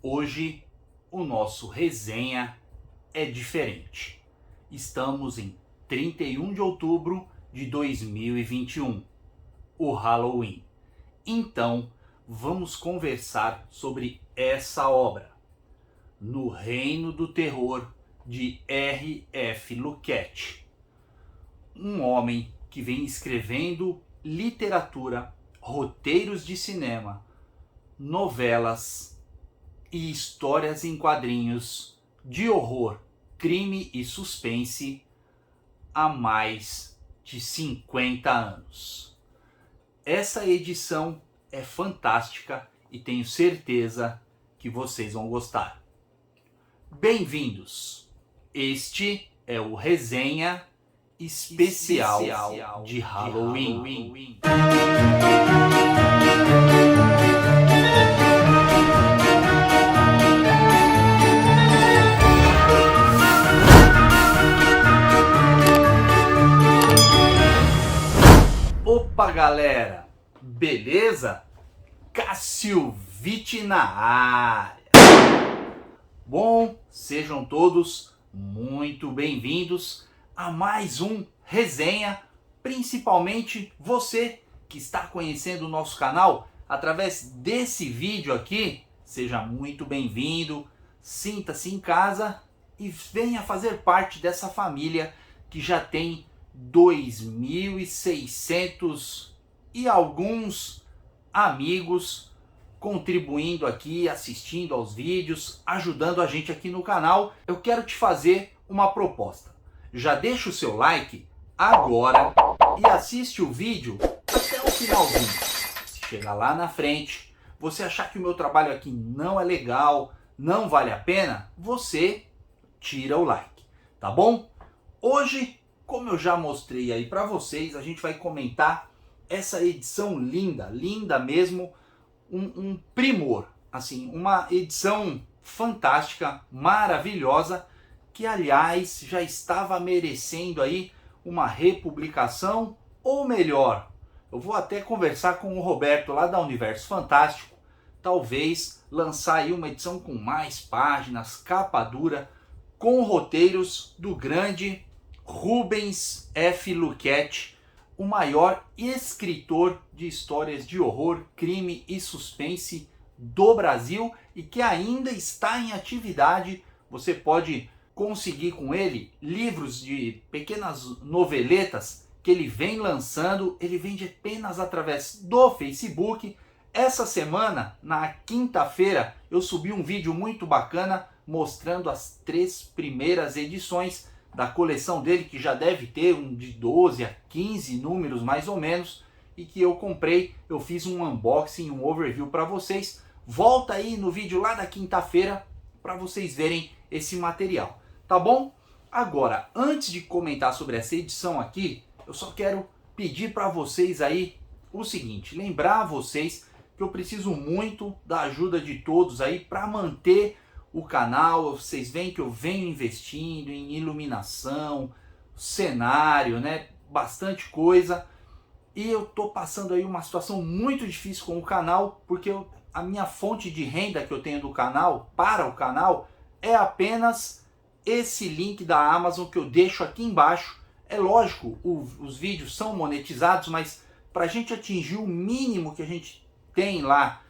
Hoje o nosso resenha é diferente. Estamos em 31 de outubro de 2021, o Halloween. Então, vamos conversar sobre essa obra, No Reino do Terror, de R.F. Luquette. Um homem que vem escrevendo literatura, roteiros de cinema, novelas e histórias em quadrinhos de horror, crime e suspense há mais de 50 anos. Essa edição é fantástica e tenho certeza que vocês vão gostar. Bem-vindos! Este é o Resenha Especial de Halloween. Opa, galera! Beleza? Cassilvite na área! Bom, sejam todos muito bem-vindos a mais um Resenha, principalmente você que está conhecendo o nosso canal através desse vídeo aqui. Seja muito bem-vindo, sinta-se em casa e venha fazer parte dessa família que já tem 2.600 e alguns amigos contribuindo aqui, assistindo aos vídeos, ajudando a gente aqui no canal. Eu quero te fazer uma proposta. Já deixa o seu like agora e assiste o vídeo até o finalzinho. Se chegar lá na frente, você achar que o meu trabalho aqui não é legal, não vale a pena, você tira o like, tá bom? Hoje, como eu já mostrei aí para vocês, a gente vai comentar essa edição linda, linda mesmo, um primor, assim, uma edição fantástica, maravilhosa, que aliás já estava merecendo aí uma republicação, ou melhor, eu vou até conversar com o Roberto lá da Universo Fantástico, talvez lançar aí uma edição com mais páginas, capa dura, com roteiros do grande Rubens F. Luquette, o maior escritor de histórias de horror, crime e suspense do Brasil e que ainda está em atividade. Você pode conseguir com ele livros de pequenas noveletas que ele vem lançando. Ele vende apenas através do Facebook. Essa semana, na quinta-feira, eu subi um vídeo muito bacana mostrando as 3 primeiras edições da coleção dele, que já deve ter de 12 a 15 números mais ou menos, e que eu comprei. Eu fiz um unboxing, um overview para vocês. Volta aí no vídeo lá da quinta-feira para vocês verem esse material, tá bom? Agora, antes de comentar sobre essa edição aqui, eu só quero pedir para vocês aí o seguinte, lembrar vocês que eu preciso muito da ajuda de todos aí para manter o canal. Vocês veem que eu venho investindo em iluminação, cenário, né? Bastante coisa. E eu tô passando aí uma situação muito difícil com o canal, porque a minha fonte de renda que eu tenho do canal, para o canal, é apenas esse link da Amazon que eu deixo aqui embaixo. É lógico, os vídeos são monetizados, mas para a gente atingir o mínimo que a gente tem lá,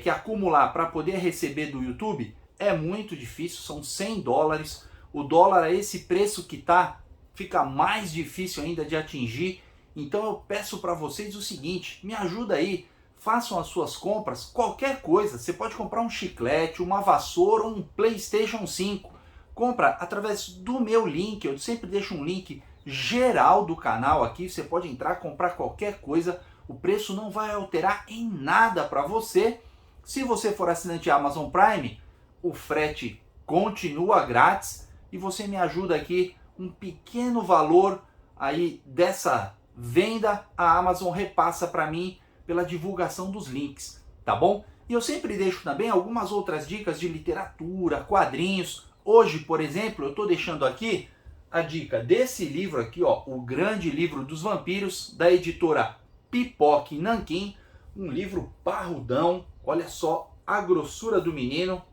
que acumular para poder receber do YouTube, é muito difícil, são $100. O dólar a esse preço que tá, fica mais difícil ainda de atingir. Então eu peço para vocês o seguinte, me ajuda aí, façam as suas compras, qualquer coisa. Você pode comprar um chiclete, uma vassoura, um PlayStation 5. Compra através do meu link, eu sempre deixo um link geral do canal aqui. Você pode entrar, comprar qualquer coisa, o preço não vai alterar em nada para você. Se você for assinante Amazon Prime, o frete continua grátis e você me ajuda aqui, um pequeno valor aí dessa venda, a Amazon repassa para mim pela divulgação dos links, tá bom? E eu sempre deixo também algumas outras dicas de literatura, quadrinhos. Hoje, por exemplo, eu estou deixando aqui a dica desse livro aqui, ó, O Grande Livro dos Vampiros, da editora Pipoque Nanquim, um livro parrudão. Olha só a grossura do menino.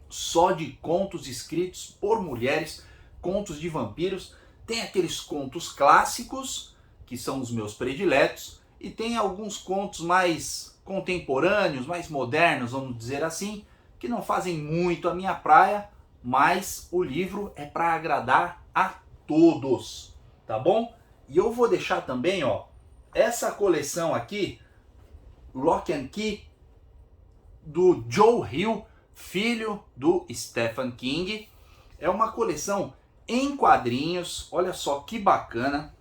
só de contos escritos por mulheres, contos de vampiros. Tem aqueles contos clássicos, que são os meus prediletos, e tem alguns contos mais contemporâneos, mais modernos, vamos dizer assim, que não fazem muito a minha praia, mas o livro é para agradar a todos, tá bom? E eu vou deixar também, ó, essa coleção aqui, Lock and Key, do Joe Hill, filho do Stephen King. É uma coleção em quadrinhos, olha só que bacana.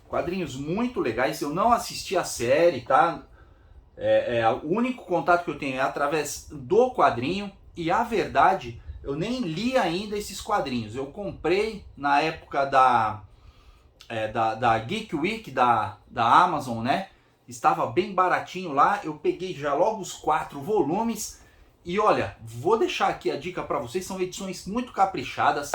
Quadrinhos muito legais. Eu não assisti a série, tá? O único contato que eu tenho é através do quadrinho. E a verdade, eu nem li ainda esses quadrinhos. Eu comprei na época da Geek Week da Amazon, né? Estava bem baratinho lá. Eu peguei já logo os 4 volumes. E olha, vou deixar aqui a dica para vocês. São edições muito caprichadas,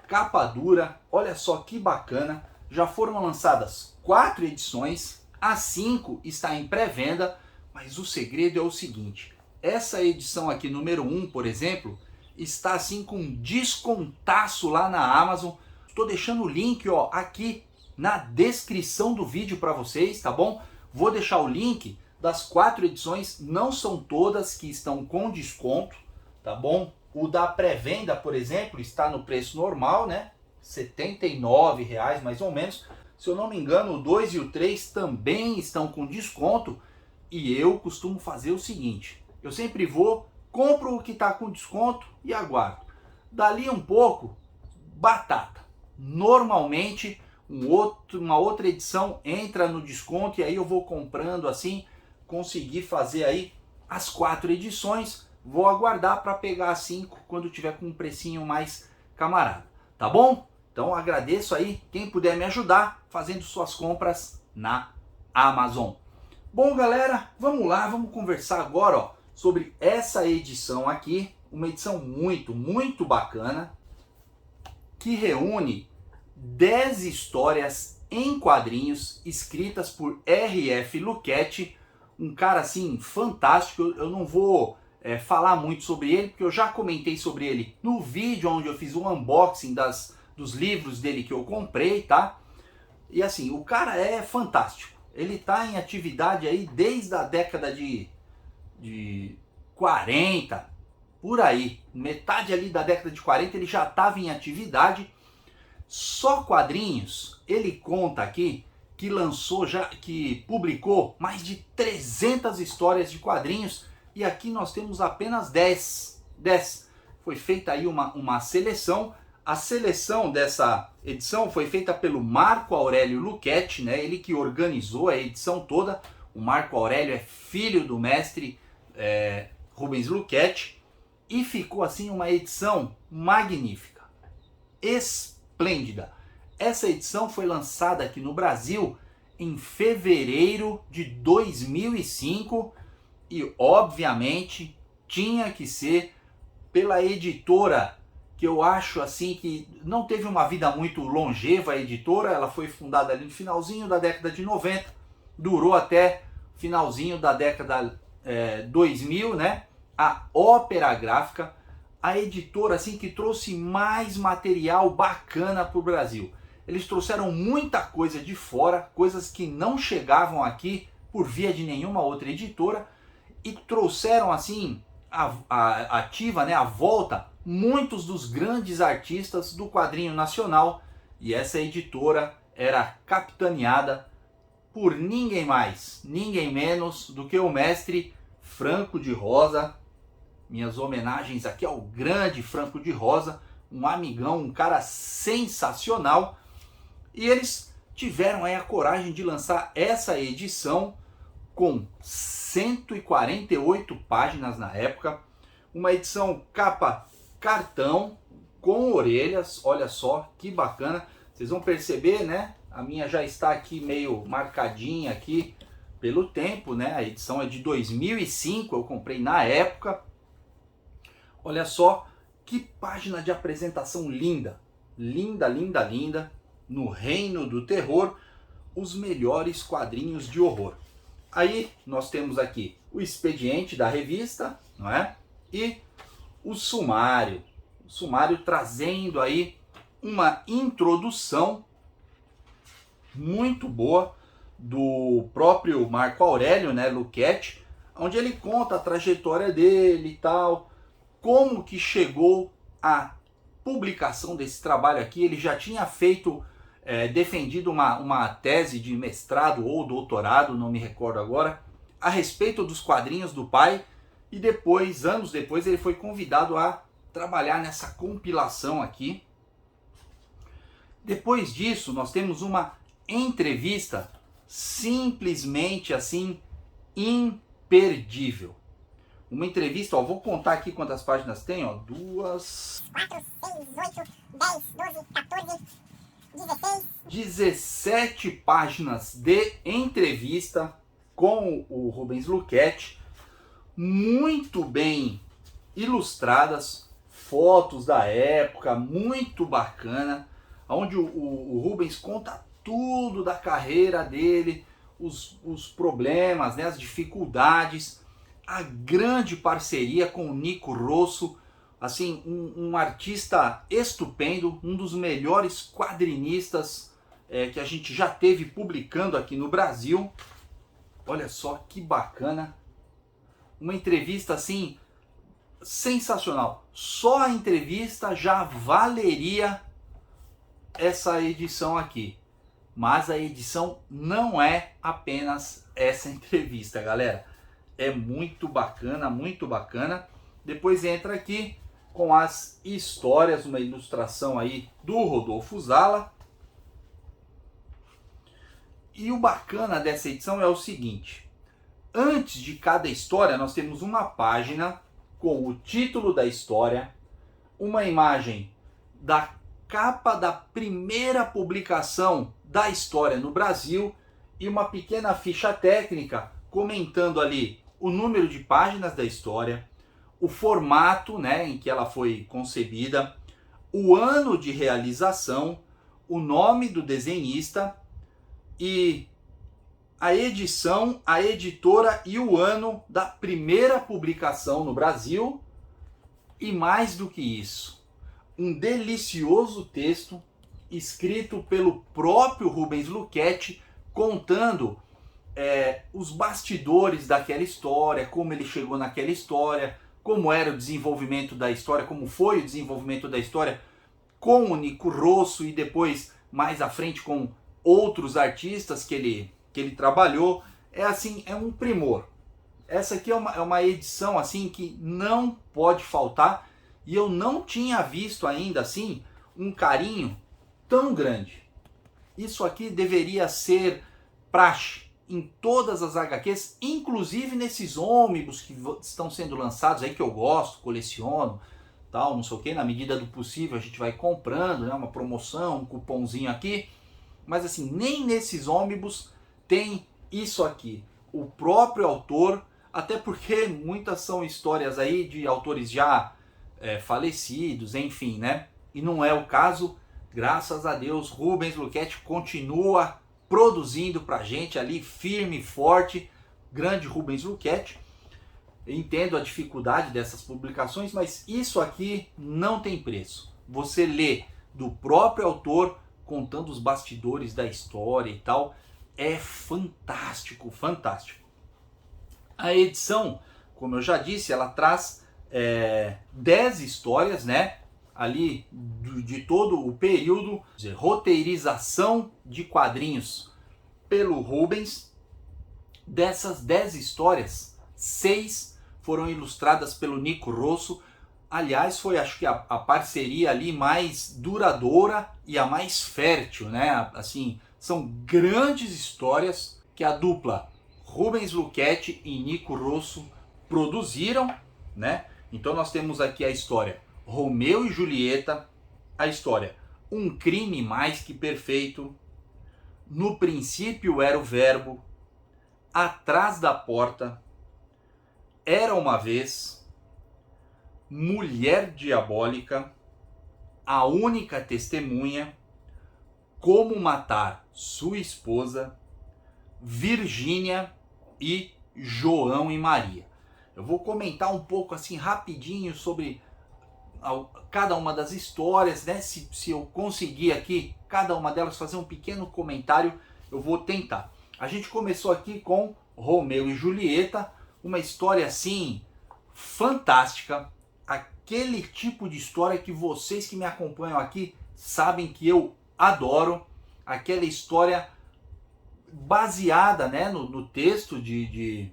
capa dura. Olha só que bacana. Já foram lançadas 4 edições, a 5 está em pré-venda, mas o segredo é o seguinte: essa edição aqui, número 1, por exemplo, está assim com um descontaço lá na Amazon. Estou deixando o link, ó, aqui na descrição do vídeo para vocês, tá bom? Vou deixar o link das 4 edições, não são todas que estão com desconto, tá bom? O da pré-venda, por exemplo, está no preço normal, né? R$ 79,00 mais ou menos. Se eu não me engano, o 2 e o 3 também estão com desconto. E eu costumo fazer o seguinte: eu sempre vou, compro o que está com desconto e aguardo. Dali um pouco, batata. Normalmente uma outra edição entra no desconto e aí eu vou comprando assim, conseguir fazer aí as 4 edições. Vou aguardar para pegar as 5 quando tiver com um precinho mais camarada, tá bom? Então agradeço aí quem puder me ajudar fazendo suas compras na Amazon. Bom, galera, vamos lá, vamos conversar agora, ó, sobre essa edição aqui, uma edição muito bacana, que reúne 10 histórias em quadrinhos escritas por R.F. Luquete, um cara assim fantástico. Eu não vou falar muito sobre ele, porque eu já comentei sobre ele no vídeo onde eu fiz o unboxing dos livros dele que eu comprei, tá? E assim, o cara é fantástico. Ele tá em atividade aí desde a década de 40, por aí. Metade ali da década de 40 ele já estava em atividade. Só quadrinhos, ele conta aqui que que publicou mais de 300 histórias de quadrinhos, e aqui nós temos apenas 10. Foi feita aí uma seleção. A seleção dessa edição foi feita pelo Marco Aurélio Luquete, né? Ele que organizou a edição toda. O Marco Aurélio é filho do mestre Rubens Luquete, e ficou assim uma edição magnífica, esplêndida. Essa edição foi lançada aqui no Brasil em fevereiro de 2005 e obviamente tinha que ser pela editora que eu acho assim que não teve uma vida muito longeva. A editora, ela foi fundada ali no finalzinho da década de 90, durou até finalzinho da década 2000, né? A Ópera Gráfica, a editora assim que trouxe mais material bacana para o Brasil. Eles trouxeram muita coisa de fora, coisas que não chegavam aqui por via de nenhuma outra editora, e trouxeram assim ativa, né, a volta, muitos dos grandes artistas do quadrinho nacional. E essa editora era capitaneada por ninguém mais, ninguém menos do que o mestre Franco de Rosa. Minhas homenagens aqui ao grande Franco de Rosa, um amigão, um cara sensacional. E eles tiveram aí a coragem de lançar essa edição com 148 páginas na época, uma edição capa cartão com orelhas. Olha só que bacana. Vocês vão perceber, né? A minha já está aqui meio marcadinha aqui pelo tempo, né? A edição é de 2005, eu comprei na época. Olha só que página de apresentação linda. Linda. No reino do terror, os melhores quadrinhos de horror. Aí nós temos aqui o expediente da revista, não é? E o sumário. O sumário trazendo aí uma introdução muito boa do próprio Marco Aurélio, né, Luquete, onde ele conta a trajetória dele e tal, como que chegou a publicação desse trabalho aqui. Ele já tinha feito, defendido uma tese de mestrado ou doutorado, não me recordo agora, a respeito dos quadrinhos do pai, e depois, anos depois, ele foi convidado a trabalhar nessa compilação aqui. Depois disso, nós temos uma entrevista simplesmente assim imperdível. Uma entrevista, ó, vou contar aqui quantas páginas tem, ó, 2, 4, 6, 8, 10, 12, 14, 16. 17 páginas de entrevista com o Rubens Luquete, muito bem ilustradas, fotos da época, muito bacana, onde o Rubens conta tudo da carreira dele, os problemas, né, as dificuldades, a grande parceria com o Nico Rosso, assim, um artista estupendo, um dos melhores quadrinistas que a gente já teve publicando aqui no Brasil. Olha só que bacana, uma entrevista assim sensacional. Só a entrevista já valeria essa edição aqui. Mas a edição não é apenas essa entrevista, galera. É muito bacana, muito bacana. Depois entra aqui com as histórias, uma ilustração aí do Rodolfo Zala. E o bacana dessa edição é o seguinte: antes de cada história nós temos uma página com o título da história, uma imagem da capa da primeira publicação da história no Brasil e uma pequena ficha técnica comentando ali o número de páginas da história, o formato, né, em que ela foi concebida, o ano de realização, o nome do desenhista e a edição, a editora e o ano da primeira publicação no Brasil. E mais do que isso, um delicioso texto escrito pelo próprio Rubens Luquete, contando os bastidores daquela história, como ele chegou naquela história, como era o desenvolvimento da história, como foi o desenvolvimento da história com o Nico Rosso e depois, mais à frente, com outros artistas que ele trabalhou. É assim, é um primor. Essa aqui é uma edição assim que não pode faltar, e eu não tinha visto ainda assim um carinho tão grande. Isso aqui deveria ser praxe em todas as HQs, inclusive nesses ônibus que estão sendo lançados aí, que eu gosto, coleciono, tal, não sei o que. Na medida do possível a gente vai comprando, né, uma promoção, um cupomzinho aqui. Mas assim, nem nesses ônibus tem isso aqui. O próprio autor, até porque muitas são histórias aí de autores já falecidos, enfim, né? E não é o caso. Graças a Deus, Rubens Luquete continua produzindo pra gente ali, firme e forte. Grande Rubens Luquete. Entendo a dificuldade dessas publicações, mas isso aqui não tem preço. Você lê do próprio autor contando os bastidores da história e tal, é fantástico, fantástico. A edição, como eu já disse, ela traz 10 histórias, né? Ali de todo o período de roteirização de quadrinhos pelo Rubens. Dessas 10 histórias, 6 foram ilustradas pelo Nico Rosso. Aliás, foi, acho que a parceria ali mais duradoura e a mais fértil, né? Assim, são grandes histórias que a dupla Rubens Luquete e Nico Rosso produziram, né? Então nós temos aqui a história Romeu e Julieta, a história Um Crime Mais Que Perfeito, No Princípio Era o Verbo, Atrás da Porta, Era Uma Vez, Mulher Diabólica, A Única Testemunha, Como Matar Sua Esposa, Virgínia e João e Maria. Eu vou comentar um pouco assim rapidinho sobre cada uma das histórias, né? Se eu conseguir aqui, cada uma delas fazer um pequeno comentário, eu vou tentar. A gente começou aqui com Romeu e Julieta, uma história assim fantástica, aquele tipo de história que vocês que me acompanham aqui sabem que eu adoro, aquela história baseada, né, no texto de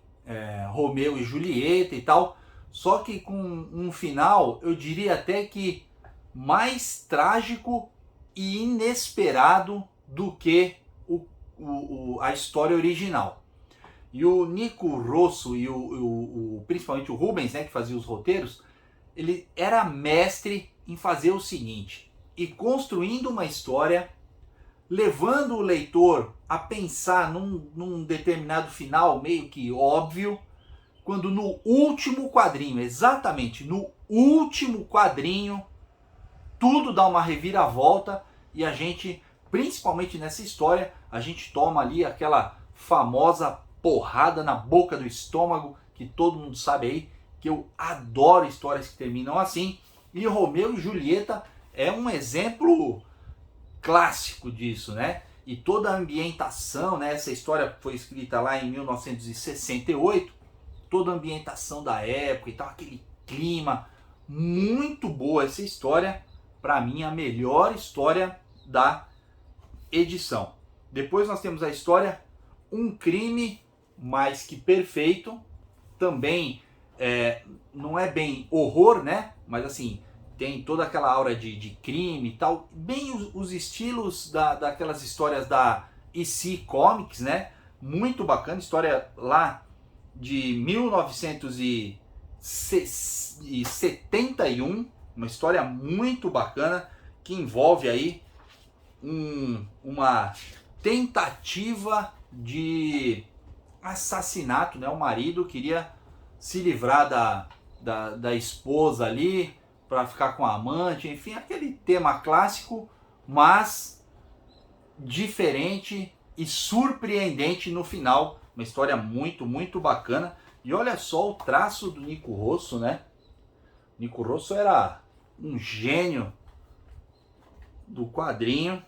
Romeu e Julieta e tal, só que com um final, eu diria até que mais trágico e inesperado do que a história original. E o Nico Rosso e principalmente o Rubens, né, que fazia os roteiros, ele era mestre em fazer o seguinte, e construindo uma história, levando o leitor a pensar num determinado final meio que óbvio, quando no último quadrinho, exatamente no último quadrinho, tudo dá uma reviravolta e a gente, principalmente nessa história, a gente toma ali aquela famosa porrada na boca do estômago, que todo mundo sabe aí, que eu adoro histórias que terminam assim, e Romeu e Julieta é um exemplo clássico disso, né? E toda a ambientação, né? Essa história foi escrita lá em 1968, toda a ambientação da época e tal, aquele clima, muito boa essa história, para mim a melhor história da edição. Depois nós temos a história Um Crime Mais Que Perfeito, também não é bem horror, né? Mas assim, tem toda aquela aura de crime e tal, bem os estilos daquelas histórias da EC Comics, né? Muito bacana, história lá de 1971, uma história muito bacana que envolve aí uma tentativa de assassinato, né? O marido queria se livrar da esposa ali para ficar com a amante, enfim, aquele tema clássico, mas diferente e surpreendente no final. Uma história muito, muito bacana. E olha só o traço do Nico Rosso, né? Nico Rosso era um gênio do quadrinho.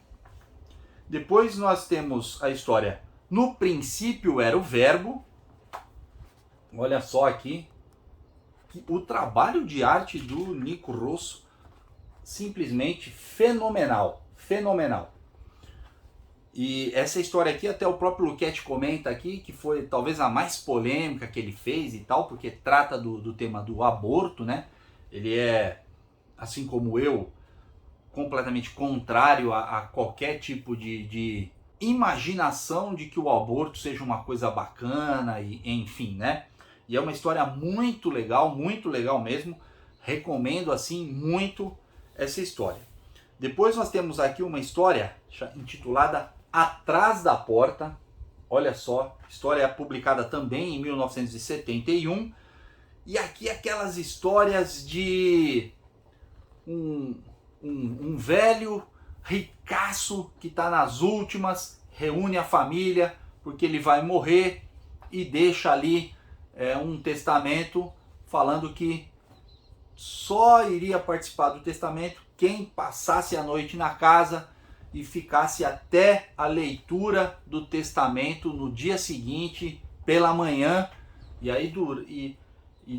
Depois nós temos a história No Princípio Era o Verbo. Olha só aqui o trabalho de arte do Nico Rosso, simplesmente fenomenal, fenomenal. E essa história aqui, até o próprio Luquete comenta aqui, que foi talvez a mais polêmica que ele fez e tal, porque trata do tema do aborto, né? Ele é, assim como eu, completamente contrário a qualquer tipo de imaginação de que o aborto seja uma coisa bacana, e enfim, né? E é uma história muito legal mesmo. Recomendo assim muito essa história. Depois nós temos aqui uma história intitulada Atrás da Porta. Olha só, história publicada também em 1971. E aqui aquelas histórias de um velho ricaço que está nas últimas, reúne a família porque ele vai morrer e deixa ali um testamento falando que só iria participar do testamento quem passasse a noite na casa e ficasse até a leitura do testamento no dia seguinte, pela manhã. E aí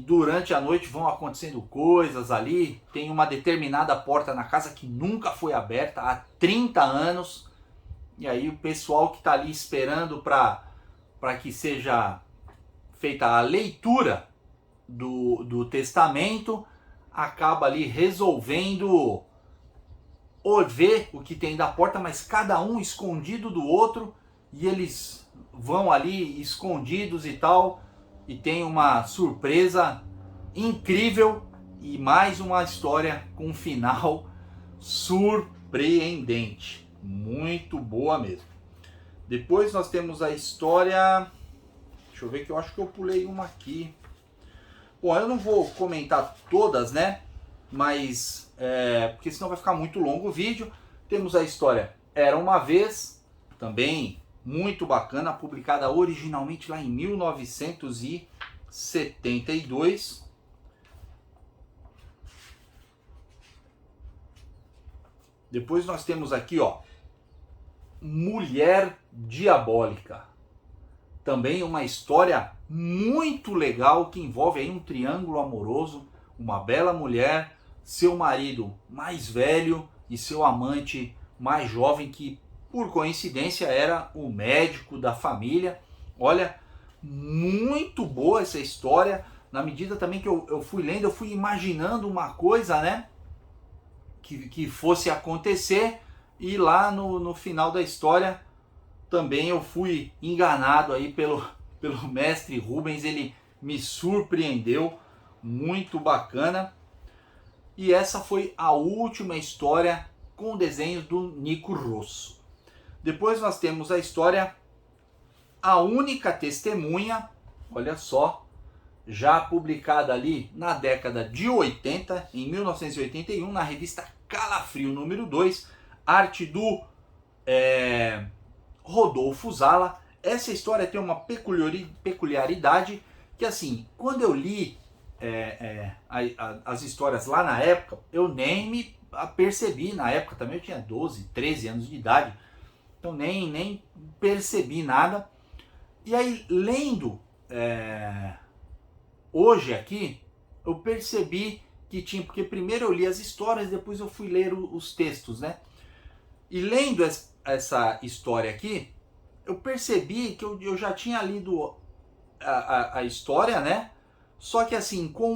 durante a noite vão acontecendo coisas ali. Tem uma determinada porta na casa que nunca foi aberta há 30 anos. E aí o pessoal que está ali esperando para que seja feita a leitura do testamento acaba ali resolvendo ver o que tem da porta, mas cada um escondido do outro, e eles vão ali escondidos e tal, e tem uma surpresa incrível e mais uma história com um final surpreendente, muito boa mesmo. Depois nós temos a história, deixa eu ver que eu acho que eu pulei uma aqui. Bom, eu não vou comentar todas, né? Mas, porque senão vai ficar muito longo o vídeo. Temos a história Era Uma Vez, também muito bacana, publicada originalmente lá em 1972. Depois nós temos aqui, ó, Mulher Diabólica. Também uma história muito legal que envolve aí um triângulo amoroso, uma bela mulher, seu marido mais velho e seu amante mais jovem, que por coincidência era o médico da família. Olha, muito boa essa história, na medida também que eu fui lendo, eu fui imaginando uma coisa, né, que fosse acontecer, e lá no final da história também eu fui enganado aí pelo mestre Rubens, ele me surpreendeu, muito bacana. E essa foi a última história com desenhos do Nico Rosso. Depois nós temos a história A Única Testemunha, olha só, já publicada ali na década de 80, em 1981, na revista Calafrio número 2, arte do Rodolfo Zala. Essa história tem uma peculiaridade que, assim, quando eu li as histórias lá na época, eu nem me percebi, na época também eu tinha 12, 13 anos de idade, então nem percebi nada. E aí, lendo hoje aqui, eu percebi que tinha, porque primeiro eu li as histórias, depois eu fui ler os textos, né? E lendo essa história aqui, eu percebi que eu já tinha lido a história, né? Só que assim, com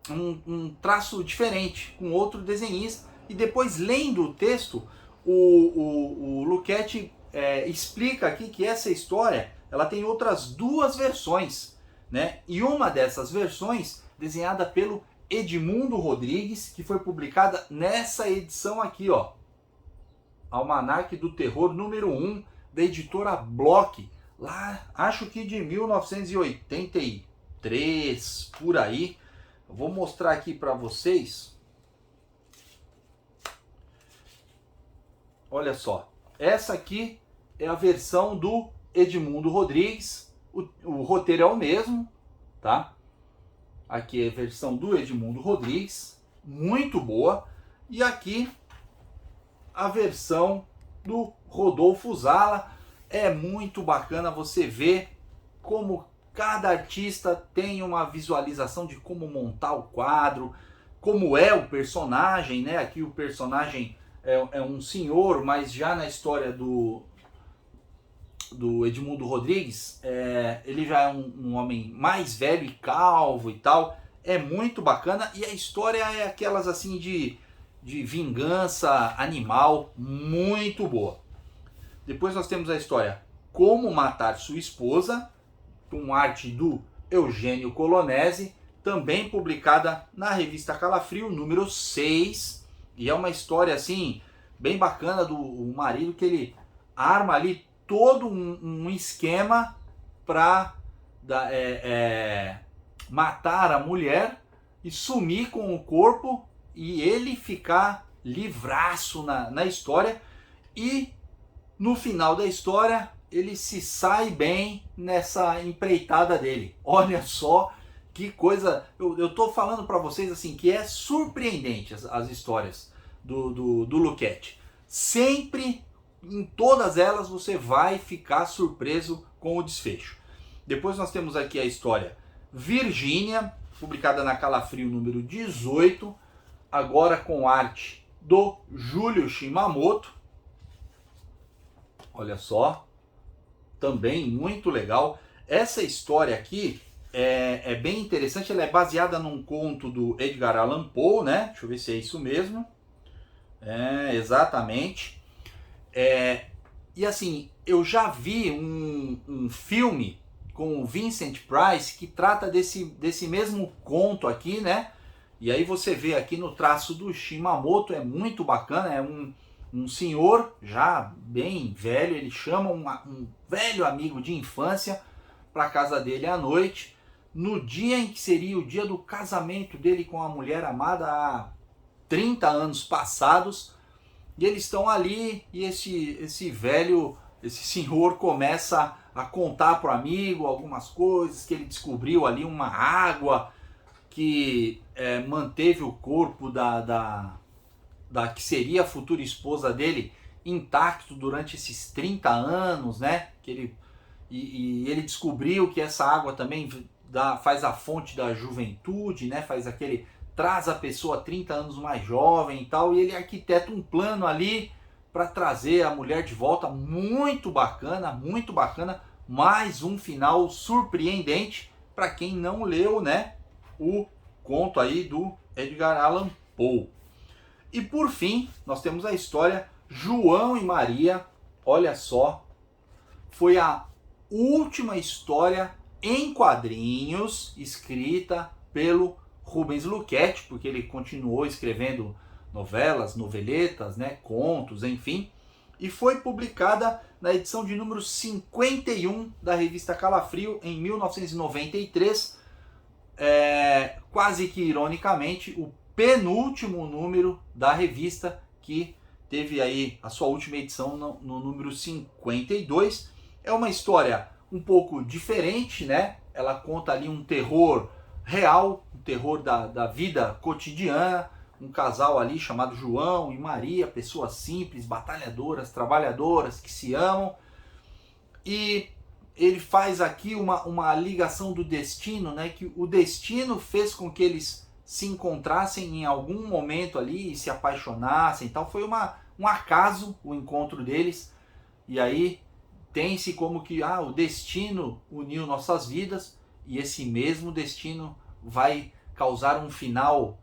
um traço diferente, com outro desenhista. E depois, lendo o texto, o Luchetti explica aqui que essa história ela tem outras duas versões, né? E uma dessas versões, desenhada pelo Edmundo Rodrigues, que foi publicada nessa edição aqui, ó, Almanaque do Terror número 1, da editora Block, lá, acho que de 1983, por aí. Eu vou mostrar aqui para vocês. Olha só, essa aqui é a versão do Edmundo Rodrigues, o roteiro é o mesmo, tá? Aqui é a versão do Edmundo Rodrigues, muito boa. E aqui a versão do Rodolfo Zala. É muito bacana você ver como cada artista tem uma visualização de como montar o quadro, como é o personagem, né? Aqui o personagem é um senhor, mas já na história do Edmundo Rodrigues, ele já é um homem mais velho e calvo e tal. É muito bacana, e a história é aquelas assim de vingança animal, muito boa. Depois nós temos a história Como Matar Sua Esposa, com arte do Eugênio Colonese, também publicada na revista Calafrio, número 6. E é uma história assim, bem bacana, do marido que ele arma ali todo um esquema para matar a mulher e sumir com o corpo, e ele ficar livraço na história. E no final da história ele se sai bem nessa empreitada dele. Olha só que coisa, eu tô falando para vocês assim que é surpreendente as histórias do Luchetti. Sempre, em todas elas, você vai ficar surpreso com o desfecho. Depois nós temos aqui a história Virgínia, publicada na Calafrio número 18, agora com arte do Júlio Shimamoto. Olha só, também muito legal. Essa história aqui é bem interessante, ela é baseada num conto do Edgar Allan Poe, né? Deixa eu ver se é isso mesmo. Exatamente. E assim, eu já vi um filme com o Vincent Price que trata desse mesmo conto aqui, né? E aí você vê aqui no traço do Shimamoto, é muito bacana, é um senhor já bem velho, ele chama um velho amigo de infância para casa dele à noite, no dia em que seria o dia do casamento dele com a mulher amada há 30 anos passados, e eles estão ali, e esse velho, esse senhor começa a contar para o amigo algumas coisas, que ele descobriu ali uma água que manteve o corpo da da que seria a futura esposa dele intacto durante esses 30 anos, né? Que ele descobriu que essa água também faz a fonte da juventude, né? Traz a pessoa 30 anos mais jovem e tal, e ele arquiteta um plano ali para trazer a mulher de volta. Muito bacana, muito bacana. Mais um final surpreendente para quem não leu, né, o conto aí do Edgar Allan Poe. E por fim, nós temos a história João e Maria. Olha só, foi a última história em quadrinhos escrita pelo Rubens Luchetti, porque ele continuou escrevendo novelas, noveletas, né, contos, enfim, e foi publicada na edição de número 51 da revista Calafrio em 1993, quase que ironicamente o penúltimo número da revista, que teve aí a sua última edição no número 52. É uma história um pouco diferente, né? Ela conta ali um terror real, um terror da vida cotidiana, um casal ali chamado João e Maria, pessoas simples, batalhadoras, trabalhadoras, que se amam. E ele faz aqui uma ligação do destino, né? Que o destino fez com que eles se encontrassem em algum momento ali e se apaixonassem e tal. Foi um acaso o encontro deles. E aí tem-se como que o destino uniu nossas vidas, e esse mesmo destino vai causar um final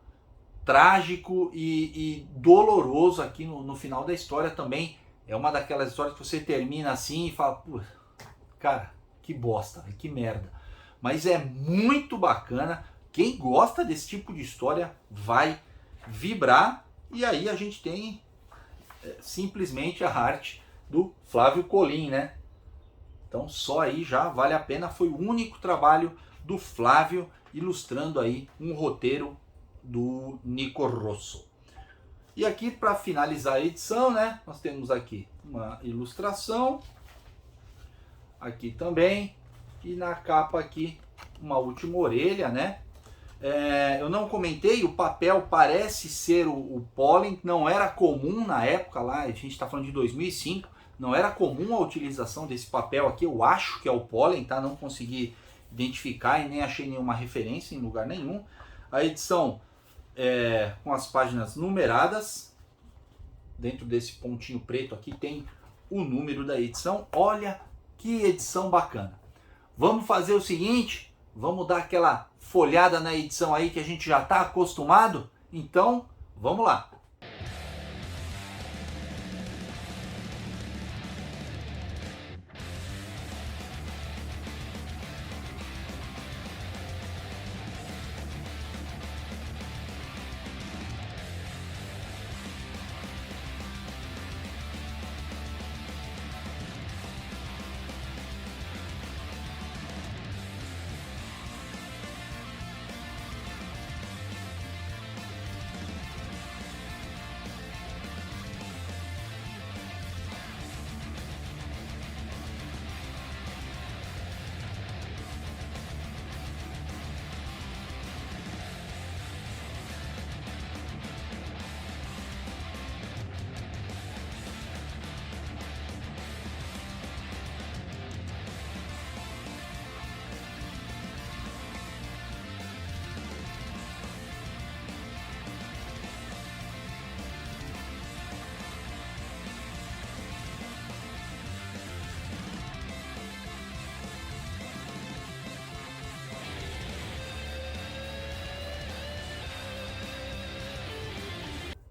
trágico e doloroso aqui no final da história também. É uma daquelas histórias que você termina assim e fala, cara, que bosta, que merda. Mas é muito bacana. Quem gosta desse tipo de história vai vibrar. E aí a gente tem simplesmente a arte do Flávio Colim, né? Então só aí já vale a pena. Foi o único trabalho do Flávio ilustrando aí um roteiro do Nico Rosso. E aqui para finalizar a edição, né, nós temos aqui uma ilustração, aqui também, e na capa aqui uma última orelha, né? Eu não comentei, o papel parece ser o pólen, não era comum na época lá, a gente está falando de 2005, não era comum a utilização desse papel aqui. Eu acho que é o pólen, tá? Não consegui identificar e nem achei nenhuma referência em lugar nenhum. A edição com as páginas numeradas, dentro desse pontinho preto aqui tem o número da edição. Olha que edição bacana. Vamos fazer o seguinte, vamos dar aquela folhada na edição aí que a gente já está acostumado? Então, vamos lá.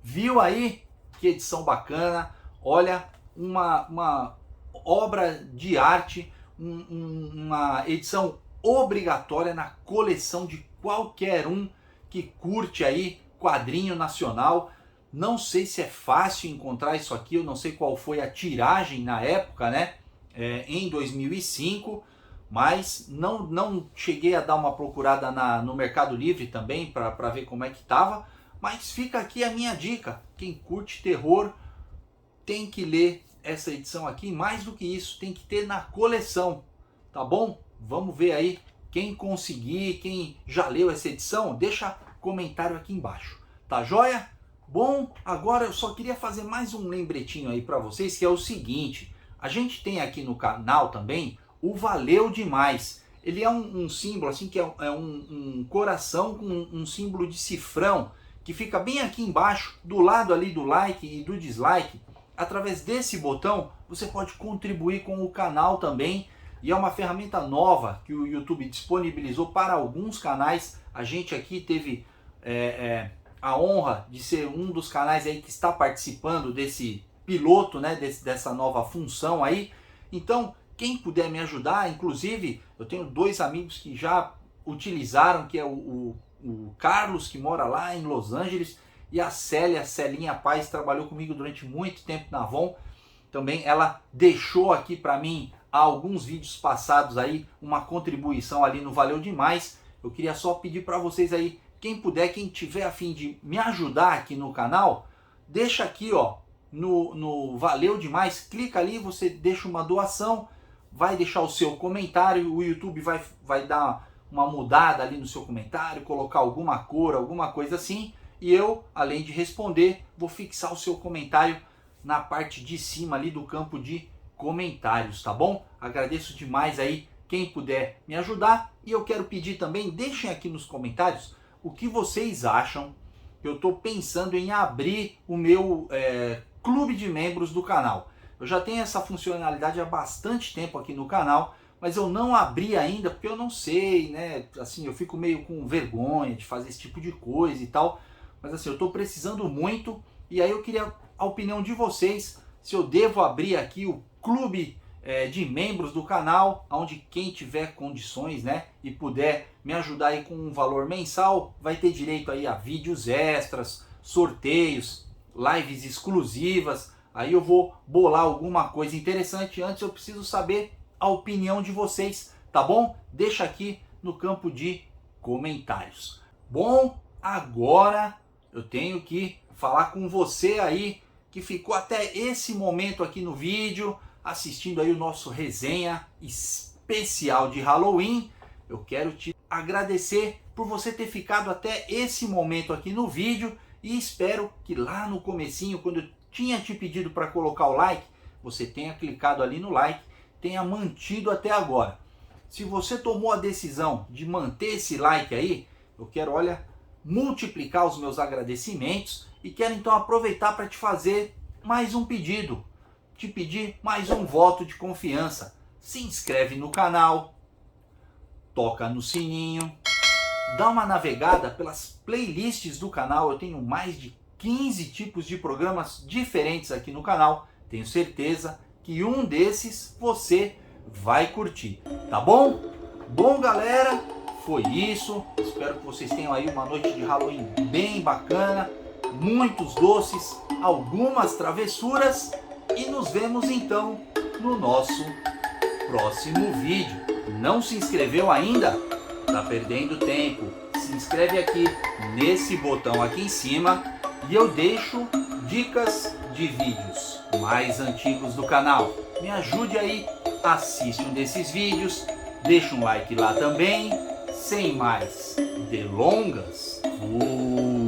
Viu aí que edição bacana? Olha, uma obra de arte, uma edição obrigatória na coleção de qualquer um que curte aí quadrinho nacional. Não sei se é fácil encontrar isso aqui, eu não sei qual foi a tiragem na época, né? Em 2005, mas não cheguei a dar uma procurada no Mercado Livre também para ver como é que estava. Mas fica aqui a minha dica, quem curte terror tem que ler essa edição aqui, mais do que isso, tem que ter na coleção, tá bom? Vamos ver aí, quem conseguir, quem já leu essa edição, deixa comentário aqui embaixo, tá joia? Bom, agora eu só queria fazer mais um lembretinho aí para vocês, que é o seguinte: a gente tem aqui no canal também o Valeu Demais. Ele é um símbolo assim, que é um coração com um símbolo de cifrão, que fica bem aqui embaixo, do lado ali do like e do dislike. Através desse botão você pode contribuir com o canal também, e é uma ferramenta nova que o YouTube disponibilizou para alguns canais. A gente aqui teve a honra de ser um dos canais aí que está participando desse piloto, né, dessa nova função aí. Então, quem puder me ajudar, inclusive eu tenho dois amigos que já utilizaram, que é o Carlos, que mora lá em Los Angeles, e a Celinha Paz, trabalhou comigo durante muito tempo na Avon. Também ela deixou aqui para mim, há alguns vídeos passados aí, uma contribuição ali no Valeu Demais. Eu queria só pedir para vocês aí, quem puder, quem tiver a fim de me ajudar aqui no canal, deixa aqui ó, no Valeu Demais, clica ali, você deixa uma doação, vai deixar o seu comentário, o YouTube vai dar uma mudada ali no seu comentário, colocar alguma cor, alguma coisa assim, e eu, além de responder, vou fixar o seu comentário na parte de cima ali do campo de comentários, tá bom? Agradeço demais aí quem puder me ajudar, e eu quero pedir também, deixem aqui nos comentários o que vocês acham. Eu estou pensando em abrir o meu clube de membros do canal. Eu já tenho essa funcionalidade há bastante tempo aqui no canal, mas eu não abri ainda porque eu não sei, né? Assim, eu fico meio com vergonha de fazer esse tipo de coisa e tal. Mas assim, eu estou precisando muito, e aí eu queria a opinião de vocês, se eu devo abrir aqui o clube de membros do canal, onde quem tiver condições, né, e puder me ajudar aí com um valor mensal, vai ter direito aí a vídeos extras, sorteios, lives exclusivas. Aí eu vou bolar alguma coisa interessante. Antes eu preciso saber a opinião de vocês, tá bom? Deixa aqui no campo de comentários. Bom, agora eu tenho que falar com você aí que ficou até esse momento aqui no vídeo, assistindo aí o nosso resenha especial de Halloween. Eu quero te agradecer por você ter ficado até esse momento aqui no vídeo, e espero que lá no comecinho, quando eu tinha te pedido para colocar o like, você tenha clicado ali no like, tenha mantido até agora. Se você tomou a decisão de manter esse like aí, eu quero, olha, multiplicar os meus agradecimentos, e quero então aproveitar para te fazer mais um pedido, te pedir mais um voto de confiança. Se inscreve no canal, toca no sininho, dá uma navegada pelas playlists do canal. Eu tenho mais de 15 tipos de programas diferentes aqui no canal. Tenho certeza que um desses você vai curtir, tá bom? Bom, galera, foi isso. Espero que vocês tenham aí uma noite de Halloween bem bacana, muitos doces, algumas travessuras, e nos vemos então no nosso próximo vídeo. Não se inscreveu ainda? Tá perdendo tempo. Se inscreve aqui nesse botão aqui em cima, e eu deixo dicas de vídeos mais antigos do canal. Me ajude aí, assiste um desses vídeos, deixa um like lá também. Sem mais delongas, fui!